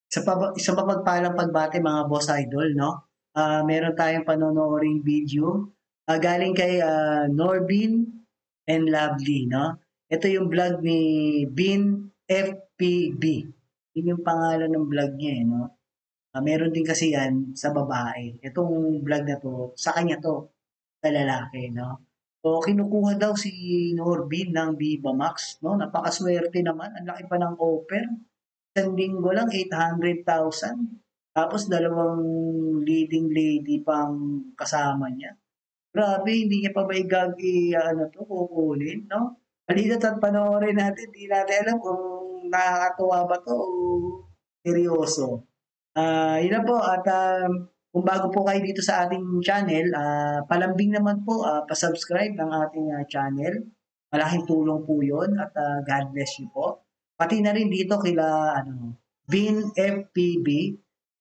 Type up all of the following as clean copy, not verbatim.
Isang mapagpalang pagbati mga boss idol, no? Meron tayong panonooring video galing kay Norbin and Lovely, no? Ito yung vlog ni Bin FPB. Yun yung pangalan ng vlog niya, no? Meron din kasi yan sa babae. Itong vlog na to, sa kanya to, sa lalaki, no? So, kinukuha daw si Norbin ng Viva Max, no? Napakaswerte naman. Ang laki pa ng offer. Isang linggo lang, 800,000. Tapos dalawang leading lady pang kasama niya. Grabe, hindi niya pa ba kukunin, no? Halina't at panoorin natin, di natin alam kung nakakatuwa ba to o seryoso. Yun na po at kung bago po kayo dito sa ating channel, palambing naman po, pa-subscribe ng ating channel. Malaking tulong po yun at God bless you po. Pati na rin dito kila Bin FPB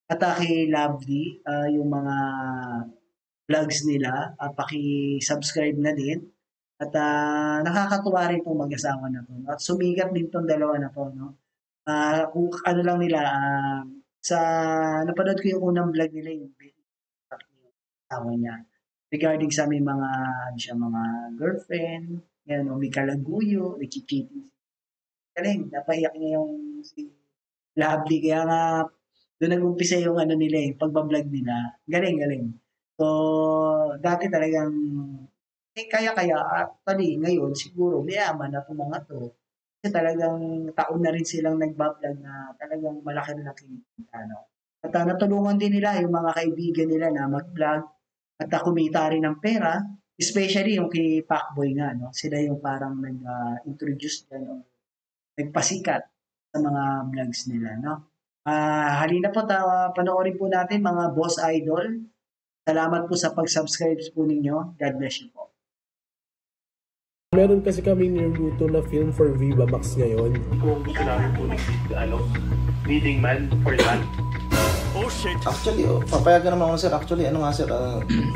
at kay Lovely, yung mga vlogs nila, paki-subscribe na din. At nakakatuwa rin itong mag-asawa na to. At sumikat din itong dalawa na to. No? Kung ano lang nila, sa napanood ko yung unang vlog nila, yung asawa niya. Regarding sa may mga, mga girlfriend, yan, o may kalaguyo, nakikitin. Galing, napaiyak niya yung si Lovely. Kaya nga, doon nag-umpisa yung nila, pagbablog nila. Galing, galing. So, dati talagang, kaya-kaya, actually, ngayon, siguro, mayaman na itong mga to. Kasi talagang taon na rin silang nagbablog na talagang malaki-laki. At natulungan din nila yung mga kaibigan nila na mag-vlog at kumita rin ng pera, especially yung kay Pacboy nga, no? Sila yung parang nag-introduce dyan o nagpasikat sa mga vlogs nila, no? Halina po, panoorin po natin mga boss idol. Salamat po sa pag-subscribe po ninyo. God bless you po. Meron kasi kami niluto na film for Viva Max ngayon. Kung gusto namin po leading man for that. Oh shit! Actually, papayagan naman ako sir. Actually, sir,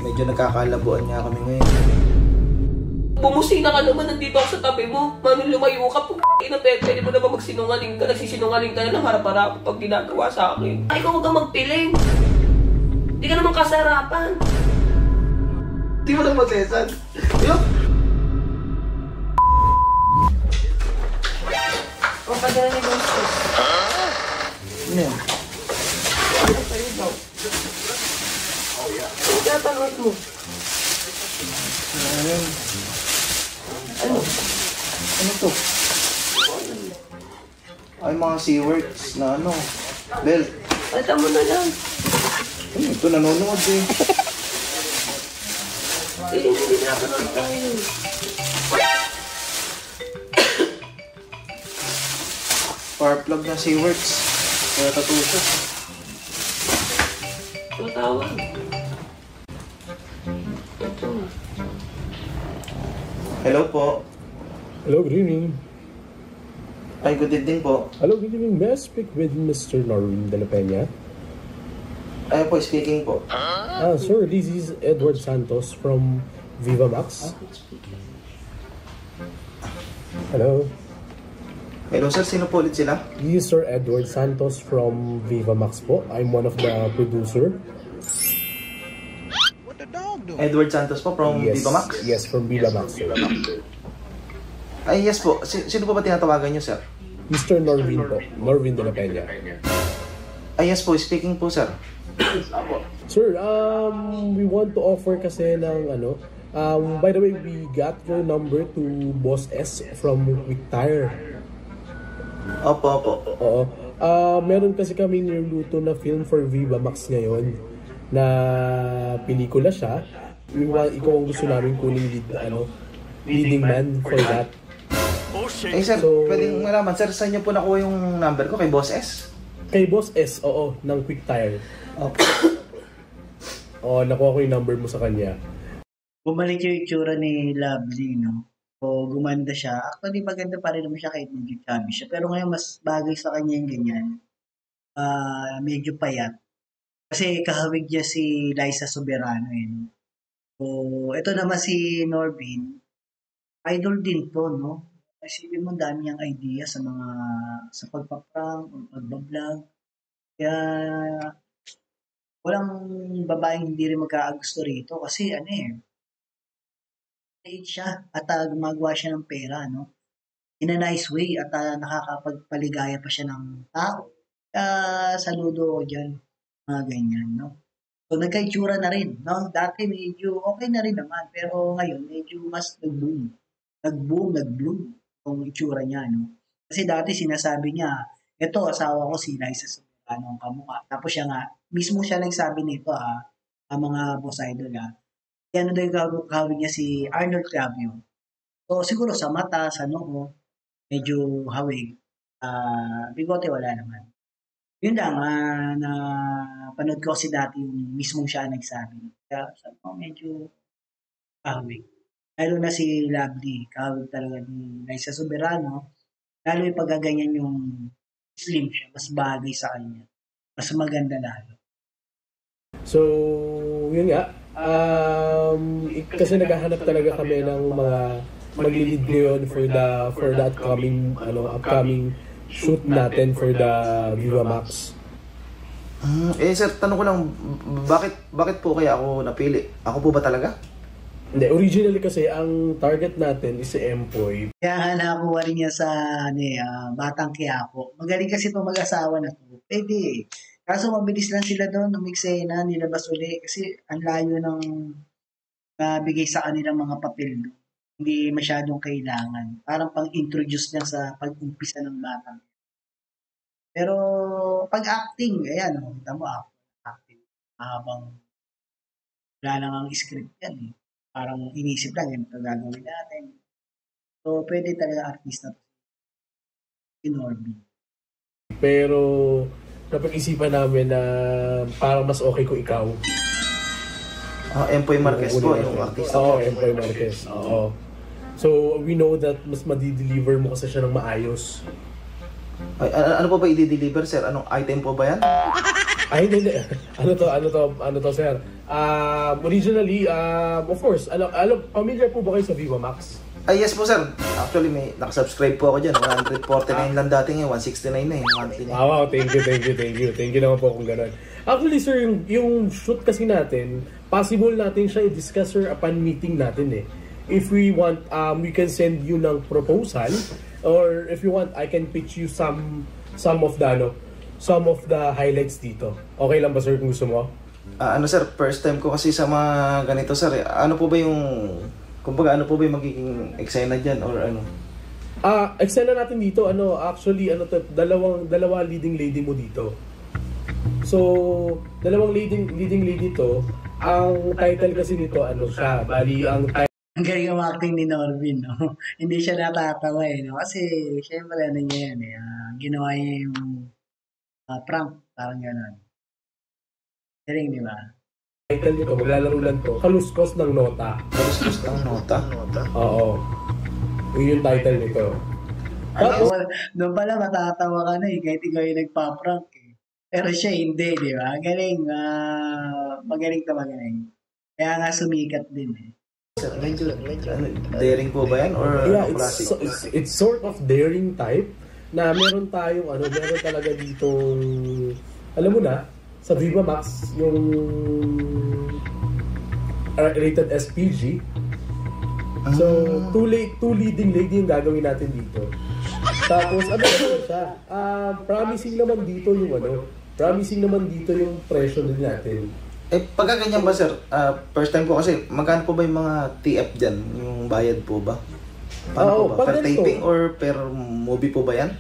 medyo nagkakalabuan nga kami ngayon. Bumusina ka naman, nandito ako sa tabi mo. Mami, lumayo ka po. Pwede mo naman magsinungaling ka. Nagsisinungaling ka na ng harap-harap pag ginagawa sa akin. Ay, ikaw huwag kang magpiling. Hindi ka naman kasarapan. Di mo na magsesan. O, padala niyo ba ito? Ano yan? Ano sa'yo daw? Ano tatanggap mo? Ano? Ano to? Ay, mga C-words na belt. Palitan mo na lang. Ito nanonood eh. Hindi na ako nang tayo. Power plug na C-words. Kaya tatusya. Tutawag. Ito. Hello po. Hello, good evening. Ay, good evening po. Hello, good evening. May I speak with Mr. Norwin de la Peña? Ay po, speaking po. Sir, this is Edward Santos from Viva Max. Hello. Hello sir, sino po ulit sila? This is Sir Edward Santos from Viva Max po. I'm one of the producer. Edward Santos po from Yes, Viva Max? yes, from Viva Max. Ay, yes po. Sino po ba tinatawagan niyo, sir? Mr. Norwin po. Norwin de la Peña. Ay, yes po. Speaking po, sir. Sir, we want to offer kasi ng by the way, we got your number to Boss S from Quick Tire. Opo, opo. Oo. Meron kasi kami niluto na film for Viva Max ngayon na pelikula siya. Ikaw ang gusto namin kunin leading man for that. Oh shit! Ay, sir, So- pwedeng malaman, sir, saan niyo po nakuha yung number ko? Kay Boss S? Kay Boss S, oo, ng Quick Tire. Opo. Oo, nakuha ko yung number mo sa kanya. Bumalik yung itsura ni Lovely, no? So, gumanda siya. Actually, maganda pa rin naman siya kahit medyo chubby siya. Pero ngayon, mas bagay sa kanya yung ganyan. Medyo payat. Kasi kahawig niya si Liza Soberano, eh. No? So, ito naman si Norbin. Idol din to, no? Kasi mo dami niyang idea sa pagpaprank o pagbablog. Kaya walang babaeng hindi rin magkakagusto rito kasi maliit siya at gumagawa siya ng pera, no? In a nice way at nakakapagpaligaya pa siya ng tao. Kaya saludo ko dyan, mga ganyan, no? So, nagka-itsura na rin, no? Dati medyo okay na rin naman, pero ngayon medyo mas nag-boom. Nag-bloom yung itsura niya, no? Kasi dati sinasabi niya, eto, asawa ko si Liza Soberano ang kamukha. Tapos siya nga, mismo siya nagsabi nito, ang mga boss idol, Yan daw yung gawin niya si Arnold Clavio. So, siguro sa mata, sa noo, medyo hawig. Bigote wala naman. Yun lang, na panood ko kasi dati yung mismong siya nagsabi. Kaya sabi ko, medyo kahawig. Lalo na si Lovely, kahawig talaga ni Liza Soberano. Lalo yung paggaganyan yung slim siya, mas bagay sa kanya. Mas maganda lalo. So, yun nga. Kasi naghahanap talaga kami ng mga maglilid ngayon for the upcoming shoot natin for the Viva Max. Sir, tanong ko lang, bakit po kaya ako napili? Ako po ba talaga? Hindi, originally kasi ang target natin is si Empoy. Kaya nga nakakuha rin niya sa Batang Quiapo. Magaling kasi itong mag-asawa na to. Pwede. Kaso mabilis lang sila doon, umiksena, nilabas uli. Kasi ang layo ng bigay sa kanilang mga papel. Hindi masyadong kailangan. Parang pang-introduce lang sa pag-umpisa ng batang. Pero pag-acting, ayan, kita mo acting. Habang wala lang ang script yan. Parang inisip lang, ito gagawin natin. So, pwede talaga artista si Norby. Pero napag-isipan namin na parang mas okay kung ikaw. Empoy Marquez po, yung artista. Oo, Empoy Marquez. Oo. So, we know that mas madi-deliver mo kasi siya ng maayos. Ay, ano po ba i-deliver, sir? Anong item po ba yan? Ay, hindi. Ano to, sir? Originally, of course, familiar po ba kayo sa Viva Max? Ay, yes po, sir. Actually, may nakasubscribe po ako dyan. 149 lang dati ngayon, 169 na eh. Wow, thank you. Thank you naman po kung gano'n. Actually, sir, yung shoot kasi natin, possible natin siya i-discuss, sir, upon meeting natin eh. If we want, we can send you ng proposal, or if you want, I can pitch you some of the highlights dito. Okay lang ba, sir, kung gusto mo? Ano, sir, first time ko kasi sa mga ganito, sir. Ano po ba yung magiging eksena dyan or ano? Eksena natin dito, actually, dalawa leading lady mo dito. So, dalawang leading lady to. Ang title kasi nito, siya, bali, ang title. Ang galing ang acting ni Norvin, no? Hindi siya natatawa, no? Kasi, syempre, niya yan, ginawa niya yung prank, parang gano'n. Galing, di ba? Title nito, maglalaro lang to, Kaluskos ng Nota. Kaluskos ng Nota? Oo. Yun yung title nito. Tapos, doon pala matatawa ka na kahit ikaw yung nagpa-prank Pero siya hindi, di ba? Galing, magaling. Kaya nga sumikat din Sir, medyo daring po ba yan? Or yeah, it's sort of daring type na meron talaga ditong, alam mo na, sa Viva Max, yung rated SPG. So, two leading lady yung gagawin natin dito. Tapos, siya? Promising naman dito yung presyo din natin. Pagka ganyan ba, sir? First time ko kasi, magkano po ba yung mga TF dyan? Yung bayad po ba? Paano po ba? Per taping or per movie po ba yan?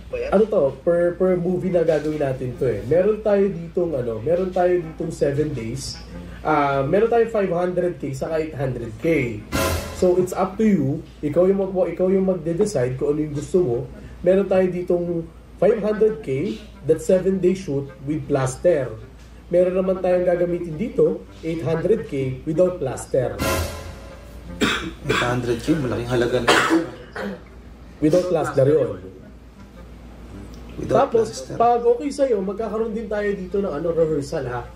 Per movie na gagawin natin to eh. Meron tayo ditong 7 days. Meron tayo 500k sa 800k. So it's up to you. Ikaw yung magde-decide kung ano yung gusto mo. Meron tayo ditong 500k, that's 7-day shoot with plaster. Meron naman tayong gagamitin dito, 800k without plaster. 800k, malaking halaga na. Without plaster yun. Tapos, plaster. Pag okay sa'yo, magkakaroon din tayo dito ng rehearsal ha.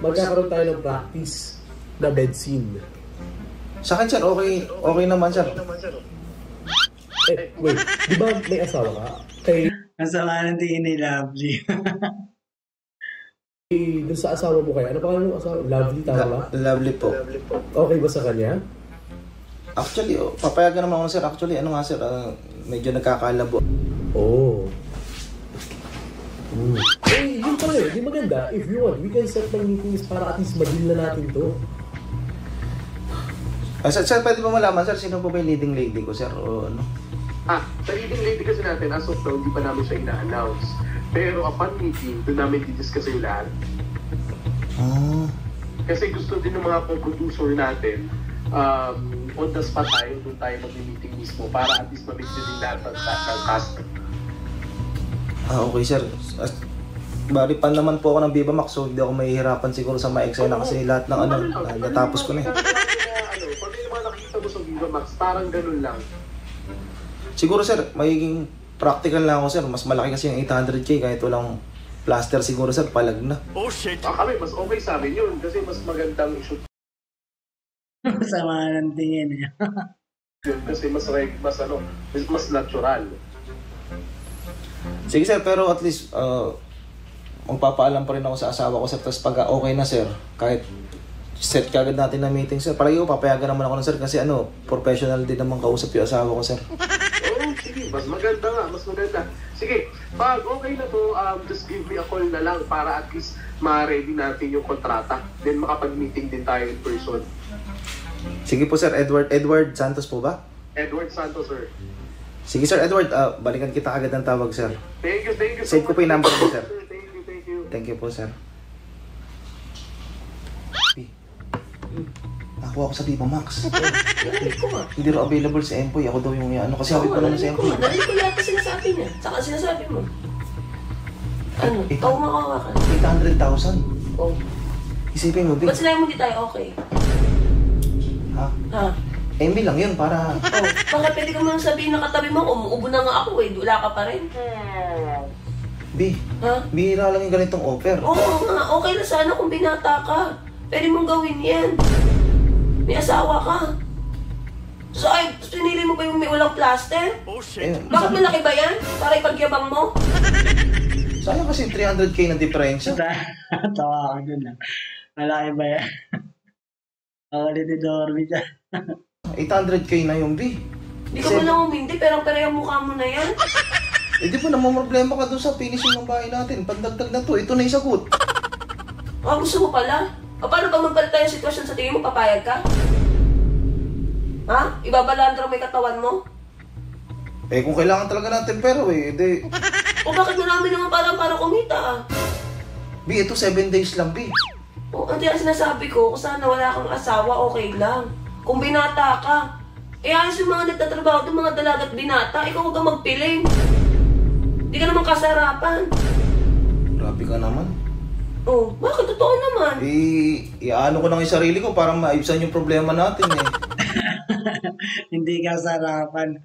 Magkakaroon tayo ng practice na bed scene. Sa akin, sir, okay naman, sir. Wait, di ba may asawa ka? Masama ng tingin ni Lovely. dun sa asawa mo kaya? Ano pangalan ng asawa? Lovely, tama ba? Lovely po. Okay ba sa kanya? Actually, papayagan naman ako sir. Actually, ano nga sir, medyo nagkakalabo. Oh. Eh, yun pala eh. Di maganda. If you want, we can set ng meetings para at least ma-deal na natin to. Sir, pwede ba malaman sir, sino po ba yung leading lady ko sir? O ano? Sa leading lady kasi natin, as of now, hindi pa namin siya ina-announce. Pero upon meeting, doon namin didiscuss yung lahat. Kasi gusto din ng mga co-producer natin, on the spot tayo, doon tayo mag-meeting mismo para at least ma-make din lahat ng cast. Okay sir. Bali pa naman po ako ng Viva Max, so hindi ako mahihirapan siguro sa mga eksena kasi lahat ng natapos ko na eh. Pag yung mga nakita mo sa Viva Max, parang ganun lang. Siguro sir, magiging practical lang ako sir. Mas malaki kasi yung 800k kahit walang plaster siguro sir, palag na. Oh shit! Kami, mas okay sa amin yun kasi mas magandang i-shoot Sama ng tingin niya. yun kasi mas natural. Sige sir, pero at least magpapaalam pa rin ako sa asawa ko sir. Tapos pag okay na sir, kahit set kagad natin na meeting sir. Palagi ko papayagan naman ako na sir kasi professional din naman kausap yung asawa ko sir. Sige, mas maganda nga, mas maganda. Sige, pag okay na to, just give me a call na lang para at least ma-ready natin yung kontrata. Then makapag-meeting din tayo in person. Sige po sir, Edward Santos po ba? Edward Santos, sir. Sige sir, Edward, balikan kita agad ng tawag sir. Thank you so Save ko po yung number mo sir. Thank you. Thank you po sir. Nakuha ako sa Viva Max. Narinig ko nga. Hindi rin available sa Empoy. Ako daw yung ano. Kasi hawit ko naman sa Narinig ko Empoy. nga. Narinig ko lahat na sinasabi niya. Saka sinasabi mo. Ano? Ikaw makawa ka. 800,000. Oh. Isipin mo, Big. Ba't sinabi mo di tayo okay? Ha? Ha? MB lang yun para... Oh. Bakit pwede ka mo nang sabihin na katabi mo, umuubo na nga ako eh. Wala ka pa rin. B, Ha? bihira lang yung ganitong offer. Oo nga. Okay na sana kung binata ka. Pwede mong gawin yan. May asawa ka. So ay, pinili mo pa yung may walang plaster? Oh shit! Bakit malaki ba yan? Para ipagyabang mo? Sayang kasi 300k na diferensya. Tawa ako dun ah. Malaki ba yan? Ako ulit ni Dorby dyan. 800k na yung B. Di ka mo lang umindi, pero yung mukha mo na yan. Eh di pa naman problema ka doon sa finishing ng bahay natin. Pandagdag na to, ito na yung sagot. Gusto mo pala? O paano pag magbalita yung sitwasyon sa tingin mo, papayag ka? Ha? Ibabalandra mo yung katawan mo? Eh kung kailangan talaga natin pero di... O bakit marami naman para kumita ah? B, ito 7 days lang B. O ang sinasabi ko, kung sana wala kang asawa, okay lang. Kung binata ka, ayos yung mga nagtatrabaho doon, mga dalagat binata, ikaw huwag kang magpiling. Hindi ka naman kasarapan. Grabe ka naman. Oh, bakit? Totoo naman. Iaano ko lang yung sarili ko para maibsan yung problema natin eh. Hindi ka sarapan.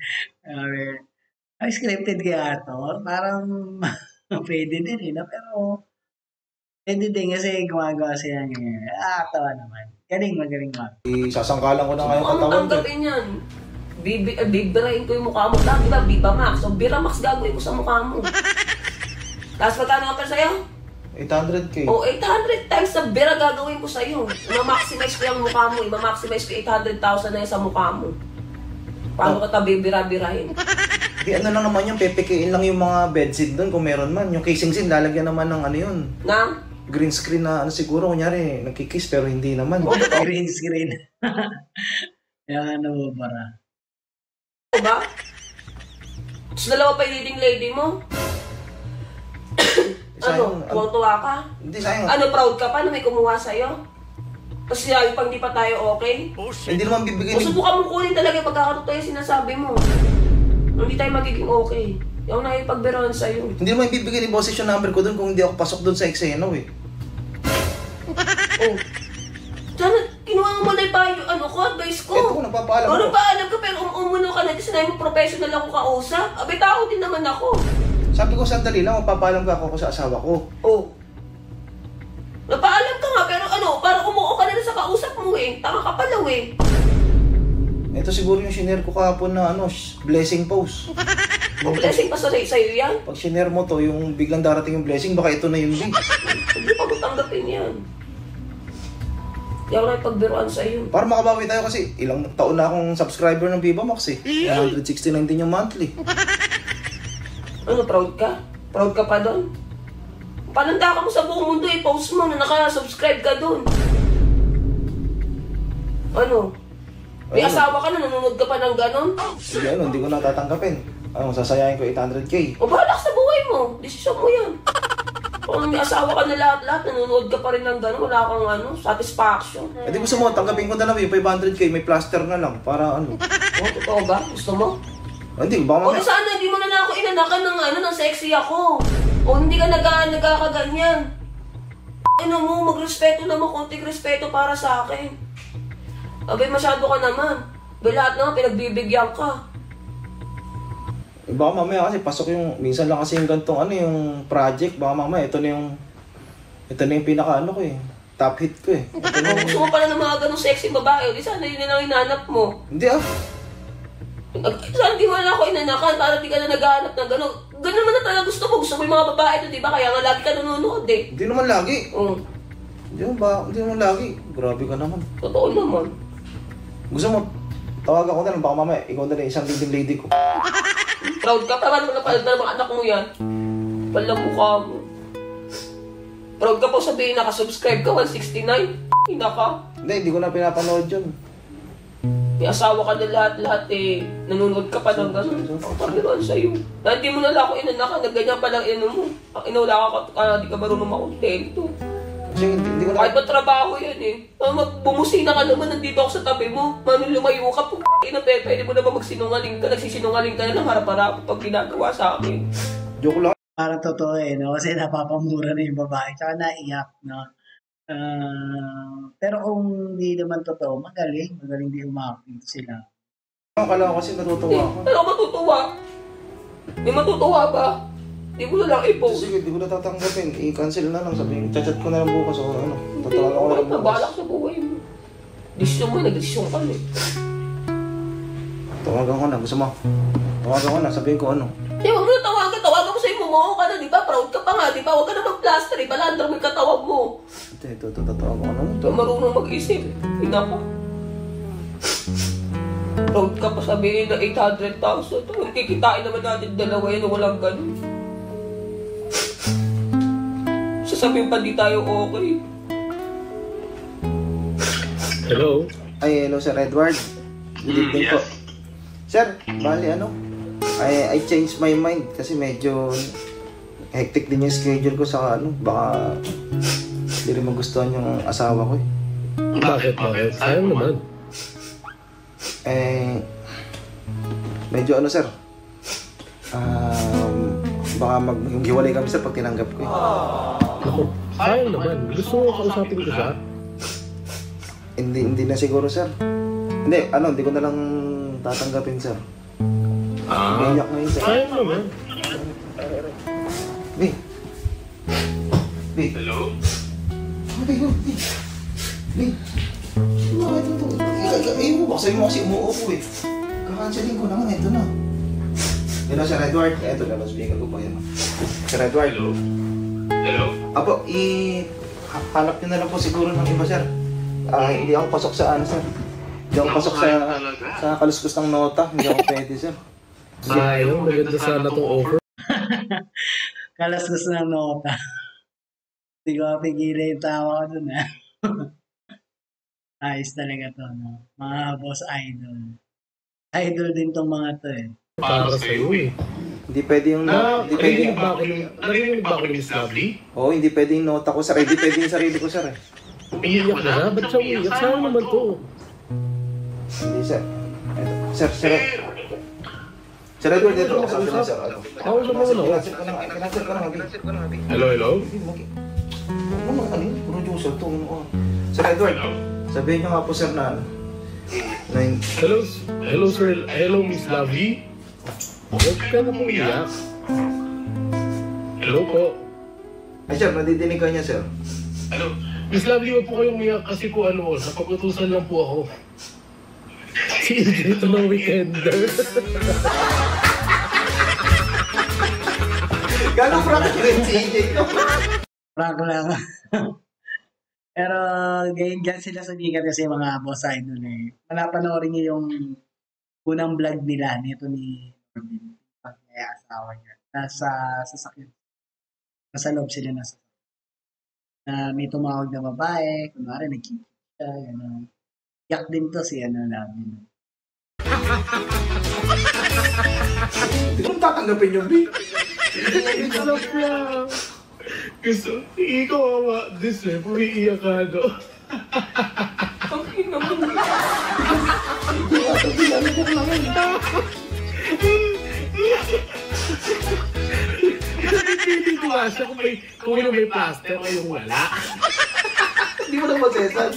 Ay, scripted kaya to. Parang pwede din eh. Pero pwede din kasi gumagawa siya ngayon. Tawa naman. Magaling. Sasangkalan ko na ngayon Mukhang katawan ko. tanggapin yan. Bibirahin ko yung mukha mo. Di ba? Viva Max. So, Vira Max gagawin ko sa mukha mo. Tapos magkano ka pa sa'yo? 800k. O, 800 times sa Vira gagawin ko sa'yo. Ma-maximize ko yung mukha mo. Ma-maximize ko 800,000 na yun sa mukha mo. Paano ka bibira-birahin? Di ano lang naman yung pepekein lang yung mga bedsheet doon kung meron man. Yung casing scene, lalagyan naman ng ano yun. Na? Green screen na ano siguro, kunyari, nagkikiss pero hindi naman. Green screen. Yan bara. Ba? Tapos dalawa pa yung leading lady mo? Sayang, Tuwang-tuwa ka? Hindi, sayang. Ano, proud ka pa na may kumuha sa'yo? Tapos sinabi pang di pa tayo okay? Oh shit! Hindi naman bibigay O ni... subukan mo kunin talaga yung pagkakatotoo yung sinasabi mo. Hindi tayo magiging okay. Yung nakipagbiroan sa'yo. Hindi naman bibigay ni boses yung number ko doon kung hindi ako pasok doon sa eksena eh. Oh. Sana, kinuha mo na yung advice ko. Ito, nagpapaalam O, ako. nagpaalam ka pero umuno ka na. Kasi sinabi mo professional ako kausap. Abay, tao din naman ako. Sabi ko, sandali lang, magpapaalam ka ako sa asawa ko. Oh. Napaalam ka nga pero parang umuo ka na sa kausap mo eh. Tanga ka pala eh. Ito siguro yung shinare ko kahapon na blessing post. O blessing pa sa'yo yan? Pag shinare mo to, yung biglang darating yung blessing, baka ito na yung big. Hindi pa ko tanggapin yan. Hindi ako nakipagbiruan sa iyo. Para makabawi tayo kasi ilang taon na akong subscriber ng Viva Max eh. 169 din yung monthly. Ano, proud ka? Proud ka pa doon? Pananda ka mo sa buong mundo, i-post mo na naka-subscribe ka doon. Ano? May asawa ka na, nanonood ka pa ng ganon? Sige ano, hindi ko na tatanggapin. Ano, sasayahin ko 800k. O bahala ka sa buhay mo, desisyon mo yan. Kung may asawa ka na lahat-lahat, nanonood ka pa rin ng ganon, wala kang ano, satisfaction. Eh di gusto mo, tanggapin ko na lang yung 500k, may plaster na lang, para ano. O, totoo ba? Gusto mo? Hindi, baka O, mamaya. sana hindi mo na ako inanakan ng ano, ng sexy ako. O, hindi ka nagkakaganyan. Ano mo, magrespeto naman, konting respeto para sa akin. Abay, masyado ka naman. Abay, lahat naman, pinagbibigyan ka. Eh, baka mamaya kasi pasok yung, minsan lang kasi yung gantong ano, yung project, baka mamaya, ito na yung pinaka ano ko eh. Top hit ko eh. Ito na O, gusto mo pala ng mga ganong sexy babae, o di sana yun na lang hinanap mo. Hindi ah. Sana di mo na ako inanakan, para di ka na naghahanap ng gano'n. Gano'n naman na talaga gusto mo. Gusto mo yung mga babae ito, di ba? Kaya nga lagi ka nanonood eh. Hindi naman lagi. Mm. Hindi naman lagi. Grabe ka naman. Totoo naman. Gusto mo, tawagan ko na lang, baka mamaya, ikaw na lang isang leading lady ko. Proud ka pa, paano mo napalad na mga anak mo yan? Palang mukha mo. Proud ka po sabihin nakasubscribe ka, 169? Ina ka. Hindi ko na pinapanood yun. May asawa ka na lahat-lahat eh. Nanonood ka pa ng gano'n. Ang pabiruan sa'yo. Na hindi mo na lang ako inanakan, na ganyan palang ino mo. Ang inawala ka, di ka marunong makontento. Kasi hindi ko na... Kahit ba trabaho yan eh. Bumusina ka naman, nandito ako sa tabi mo. Mano lumayo ka, pwede mo na ba magsinungaling ka? Nagsisinungaling ka na ng harap-harap pag ginagawa sa akin. Joke lang. Parang totoo eh, no? Kasi napapamura na yung babae, tsaka naiyak, no? Pero kung hindi naman totoo, magaling din umakit sila. Akala ko kasi natutuwa ako. Ano matutuwa? May matutuwa ba? Hindi mo na lang i-post. Sige, hindi ko na tatanggapin. I-cancel na lang. Sabihin, chat ko na lang bukas o ano. Tatawagan ko na lang bukas. Balak sa buhay mo. Desisyon mo, nag-desisyon ka eh. Tawagan ko na. Gusto mo? Tawagan ko na. Sabihin ko ano. Eh, huwag mo na tawagan. Tawagan mo sa'yo, mumuha ka na, di ba? Proud ka pa nga, di ba? Huwag ka na mag-plaster eh. Balandar mo yung katawag mo. Ito, tatawagan ko na. Ito, marunong mag-isip. Ina ka. Proud ka pa sabihin na 800,000. Kikitain naman natin dalawa yan, walang ganun. Sasabihin pa di tayo okay. Hello? Ay, hello Sir Edward. Good evening po. Sir, bali ano? I changed my mind kasi medyo hectic din yung schedule ko sa ano. Baka hindi rin magustuhan yung asawa ko eh. Bakit? Sayang naman. Medyo ano sir, baka maghiwalay kami sir pag tinanggap ko eh. Naku, sayang naman. Gusto mo kausapin ko siya? Hindi na siguro sir. Hindi ko na lang tatanggapin sir. Iyak ngayon sir. Sayang naman. B. Hello? B. Bakit ito? Ayaw mo ba? Sabi mo kasi umuupo eh. Kakancelin ko naman, ito na. Hello, Sir Edward. Ito na, speaker ko pa yun. Sir Edward. Hello? Apo, hanap nyo na lang po siguro ng iba, sir. Hindi ako pasok sa ano, sir. Hindi ako pasok sa kaluskus ng nota. Hindi ako pwede, sir. Sayang, maganda sana itong offer. Kalasgas ng nota. Hindi ko mapigilin yung tawa ko dun, ha? Ayos talaga to, no? Mga boss idol. Idol din tong mga to, eh. Para sa'yo eh. Hindi pwede yung nota. Narinig ba ako ng Miss Lovely? Oo, hindi pwede yung nota ko, sir. Hindi pwede yung sarili ko, sir. Umiyak na na? Ba't siya umiyak? Sayang naman to. Hindi, sir. Sir. Sir Edward, ito. Sabi na, sir. Ako sa mga no. Kinansel ko na. Hello? Ano, producer to. Sir Edward, sabihin niyo nga po, sir, na Hello, sir. Hello, Miss Lovely. Huwag ka na pong iyak. Hello po. Ay, sir, nadidinig ka niya, sir. Miss Lovely, huwag po kayong iyak kasi po napag-utusan lang po ako. Si EJ ito ng Weekender. Gano'ng frank rin si EJ ko. Prank lang. Pero ganyan dyan sila sumikat kasi mga boss idol eh. Panoorin niyo yung unang vlog nila nito ni Corbin. Pag may asawa niya. Nasa sasakyan. Nasa loob sila nasa na may tumawag na babae. Kunwari nagkikita siya. Gano'n. Yak din to si Labi. Hindi ko tatanggapin yung B. Sarap lang. Gusto, ikaw awa, this way, pumiiyak ka, no? Ang ina mo. Hindi ko nga siya kung may plaster o yung wala. Hindi mo na masesan.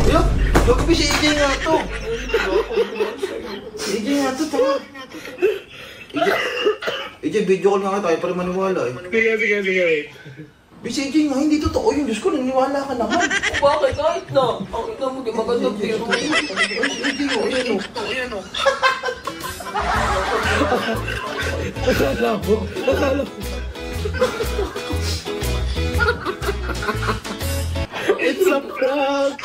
Ayun, gabi si AJ nga to. Si AJ nga to, tama. AJ, video call nga ka tayo para maniwala eh. Sige, wait. Si AJ nga, hindi totoo yun. Diyos ko, naniwala ka naman. Bakit? Kahit na. Ang ina mo, di magandang biro. Si AJ nga, ayan o. Akala ko. It's a prank!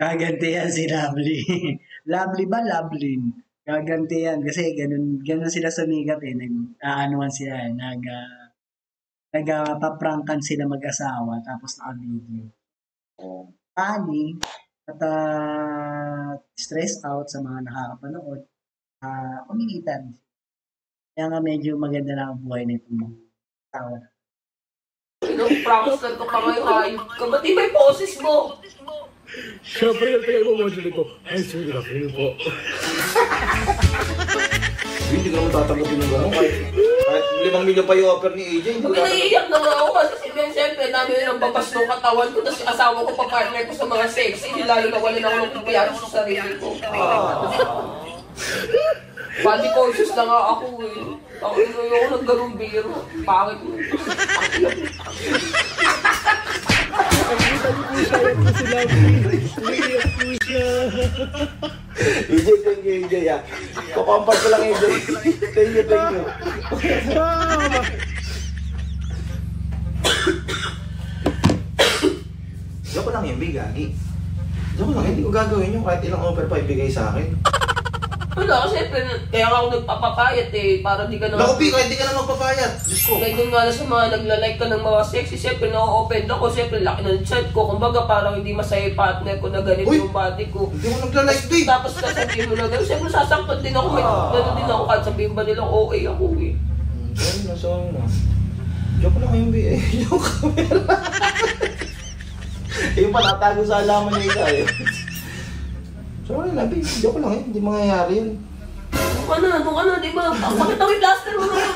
Gaganti yan si Lovely. Lovely ba? Lovelyn. Gaganti yan. Kasi ganun sila sumikat eh. Nag-aanuan sila eh. Nagpaprankan sila mag-asawa. Tapos naka-video. Funny. At stress out sa mga nakakapanood. Kumikitan. Kaya nga medyo maganda na ang buhay nito mga asawa. Inang prankster ka pa ngayon, hayop ka. Ba't di may poses mo? Siyempre, yung tayo mo module ko. Ay, sorry na, feel po. Hindi ka naman tatanggapin yung gano'n. Kahit 5 million pa yung offer ni AJ. Pag naiiyak na nga ako kasi siyempre dami ng babas ng katawan ko tapos asawa ko pa partner ko sa mga sexy. Lalo na wala na ako ng kumpiyansa sa sarili ko. Body conscious na nga ako eh. Ako ng ganung biro. Pangit mo. Nakita niyo po siya yan po si Lovely. Umiiyak po siya. AJ, thank you AJ ah. Kukampad ko lang AJ. Thank you. Joke lang yung bigagi. Joke lang, hindi ko gagawin yung kahit ilang offer pa ibigay sa akin. Wala, kasi kaya nga ako nagpapapayat eh, para di ka na... Naku, kahit hindi ka na magpapayat. Diyos ko. Kaya doon nga na sa mga nagla-like ka ng mga sexy, siyempre na-open ako, siyempre laki ng chat ko, kumbaga parang hindi masaya yung partner ko na ganito Uy! yung body ko. Hindi mo nagla-like babe. Tapos sasabihin mo na gano'n, siyempre sasaktan din ako, may gano'n din ako, kahit sabihin ba nilang okay ako eh. Sorry na. Joke lang yung BA. Joke camera. Yung panatago sa alaman niya isa eh. Sorry na, babe. Joke lang eh. Hindi mangyayari yun. Doon ka na, di ba? Pakita mo yung plaster mo ngayon,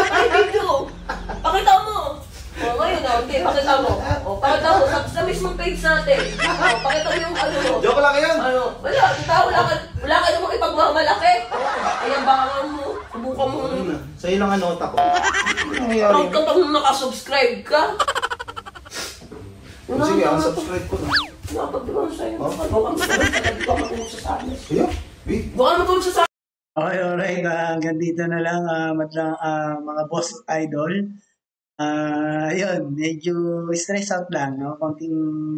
ay video. Pakita mo. O ngayon, hindi, pakita mo. O, pakita mo, sa mismong page natin. O, pakita mo yung ano mo. Joke lang yun. Wala, wala ka namang ipagmamalaki. Ayan, baka mo, subukan mo. Sa'yo lang ang nota ko. Hindi mangyayari Proud yun. ka pang nakasubscribe ka. Sige, unsubscribe ko na. Nakapagdiban sa'yo. Baka matulog sa amin. Kuya, babe. Baka matulog sa amin. Okay, alright. Hanggang dito na lang, mga boss idol. Yun, medyo stress out lang, no? Konting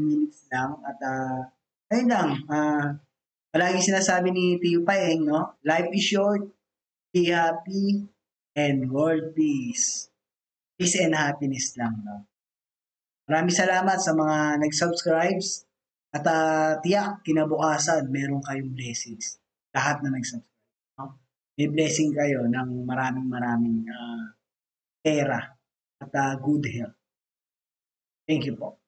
minutes lang. At, ayun lang. Palagi sinasabi ni Tio Paeng, no? Life is short, be happy, and world peace. Peace and happiness lang, no? Maraming salamat sa mga nag-subscribes. At tiyak, kinabukasan, meron kayong blessings. Lahat na nag-subscribe. No? May blessing kayo ng maraming pera at good health. Thank you po.